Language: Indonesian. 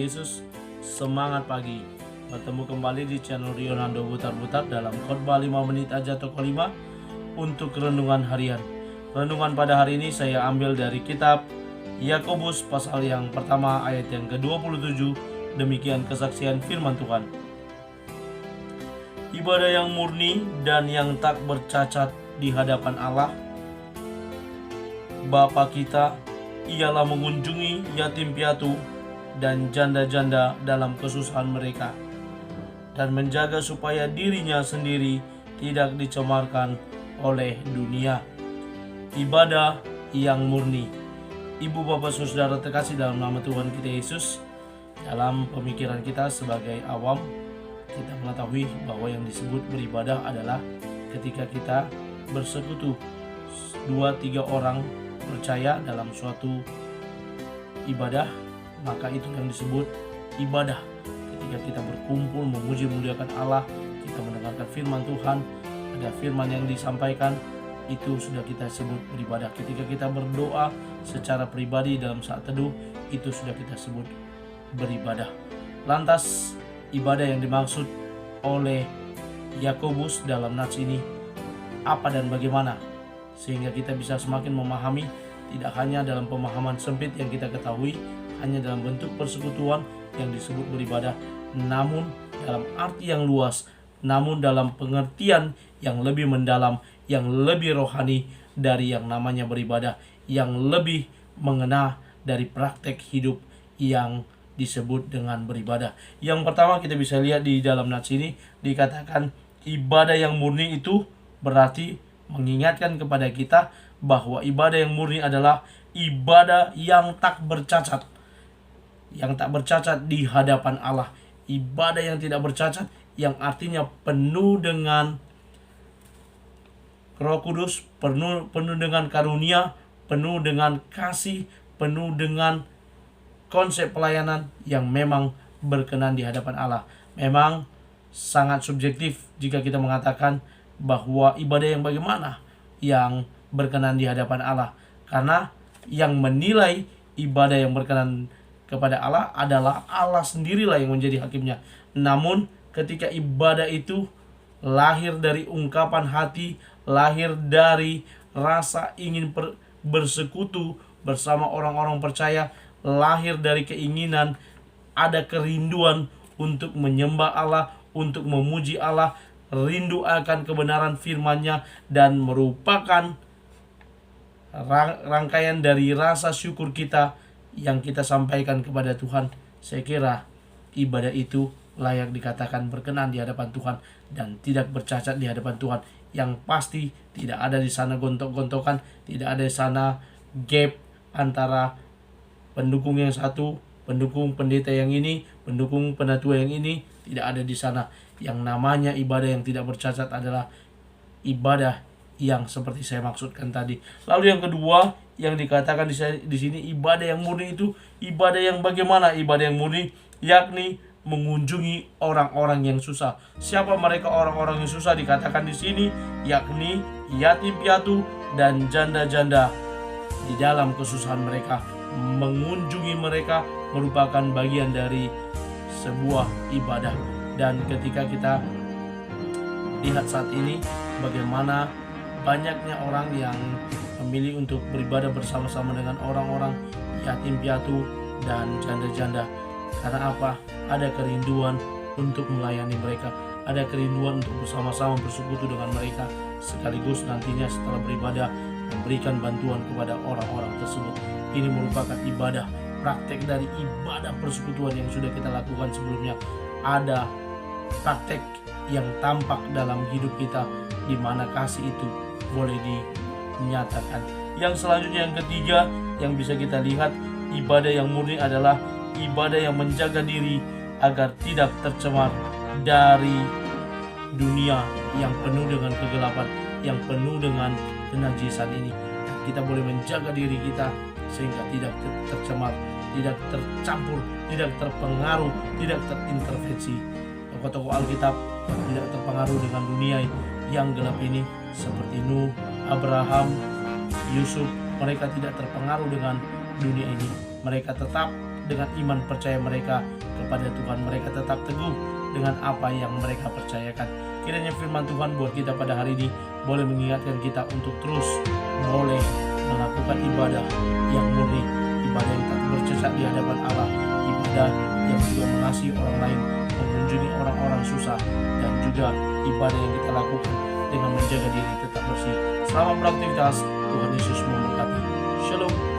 Yesus. Semangat pagi. Bertemu kembali di channel Rionando Butar-Butar dalam khotbah 5 menit aja toko 5 untuk renungan harian. Renungan pada hari ini saya ambil dari kitab Yakobus pasal yang pertama ayat yang ke-27. Demikian kesaksian firman Tuhan. Ibadah yang murni dan yang tak bercacat di hadapan Allah Bapa kita ialah mengunjungi yatim piatu dan janda-janda dalam kesusahan mereka dan menjaga supaya dirinya sendiri tidak dicemarkan oleh dunia. Ibadah yang murni. Ibu, bapak, saudara terkasih dalam nama Tuhan kita Yesus, dalam pemikiran kita sebagai awam, kita mengetahui bahwa yang disebut beribadah adalah ketika kita bersekutu 2-3 orang percaya dalam suatu ibadah, maka itu yang disebut ibadah. Ketika kita berkumpul memuji memuliakan Allah, kita mendengarkan firman Tuhan, ada firman yang disampaikan, itu sudah kita sebut beribadah. Ketika kita berdoa secara pribadi dalam saat teduh, itu sudah kita sebut beribadah. Lantas ibadah yang dimaksud oleh Yakobus dalam nats ini apa dan bagaimana, sehingga kita bisa semakin memahami, tidak hanya dalam pemahaman sempit yang kita ketahui, hanya dalam bentuk persekutuan yang disebut beribadah, namun dalam arti yang luas, namun dalam pengertian yang lebih mendalam, yang lebih rohani dari yang namanya beribadah, yang lebih mengena dari praktek hidup yang disebut dengan beribadah. Yang pertama kita bisa lihat di dalam nats ini dikatakan ibadah yang murni itu berarti mengingatkan kepada kita bahwa ibadah yang murni adalah ibadah yang tak bercacat. Yang tak bercacat di hadapan Allah. Ibadah yang tidak bercacat yang artinya penuh dengan Roh Kudus, penuh dengan karunia, penuh dengan kasih, penuh dengan konsep pelayanan yang memang berkenan di hadapan Allah. Memang sangat subjektif jika kita mengatakan bahwa ibadah yang bagaimana yang berkenan di hadapan Allah, karena yang menilai ibadah yang berkenan kepada Allah adalah Allah sendirilah yang menjadi hakimnya. Namun ketika ibadah itu lahir dari ungkapan hati, lahir dari rasa ingin bersekutu bersama orang-orang percaya, lahir dari keinginan, ada kerinduan untuk menyembah Allah, untuk memuji Allah, rindu akan kebenaran firman-Nya, dan merupakan rangkaian dari rasa syukur kita yang kita sampaikan kepada Tuhan. Saya kira ibadah itu layak dikatakan berkenan di hadapan Tuhan dan tidak bercacat di hadapan Tuhan. Yang pasti tidak ada di sana gontok-gontokan, tidak ada di sana gap antara pendukung yang satu, pendukung pendeta yang ini, pendukung penatua yang ini, tidak ada di sana. Yang namanya ibadah yang tidak bercacat adalah ibadah yang seperti saya maksudkan tadi. Lalu yang kedua yang dikatakan di sini ibadah yang murni itu ibadah yang bagaimana? Ibadah yang murni yakni mengunjungi orang-orang yang susah. Siapa mereka orang-orang yang susah? Dikatakan di sini yakni yatim piatu dan janda-janda di dalam kesusahan mereka. Mengunjungi mereka merupakan bagian dari sebuah ibadah. Dan ketika kita lihat saat ini bagaimana banyaknya orang yang memilih untuk beribadah bersama-sama dengan orang-orang yatim piatu dan janda-janda. Karena apa? Ada kerinduan untuk melayani mereka, ada kerinduan untuk bersama-sama bersekutu dengan mereka, sekaligus nantinya setelah beribadah memberikan bantuan kepada orang-orang tersebut. Ini merupakan ibadah, praktek dari ibadah persekutuan yang sudah kita lakukan sebelumnya. Ada praktek yang tampak dalam hidup kita di mana kasih itu boleh dinyatakan. Yang selanjutnya yang ketiga yang bisa kita lihat, ibadah yang murni adalah ibadah yang menjaga diri agar tidak tercemar dari dunia yang penuh dengan kegelapan, yang penuh dengan kenajisan ini. Dan kita boleh menjaga diri kita sehingga tidak tercemar, tidak tercampur, tidak terpengaruh, tidak terintervensi. Tokoh-tokoh Alkitab tidak terpengaruh dengan dunia yang gelap ini, seperti Nuh, Abraham, Yusuf. Mereka tidak terpengaruh dengan dunia ini. Mereka tetap dengan iman percaya mereka kepada Tuhan. Mereka tetap teguh dengan apa yang mereka percayakan. Kiranya firman Tuhan buat kita pada hari ini boleh mengingatkan kita untuk terus boleh melakukan ibadah yang murni, ibadah yang tak bercacat di hadapan Allah, ibadah yang juga mengasihi orang lain, mengunjungi orang-orang susah, dan juga ibadah yang kita lakukan dengan menjaga diri tetap bersih. Selamat beraktivitas, Tuhan Yesus memberkati. Shalom.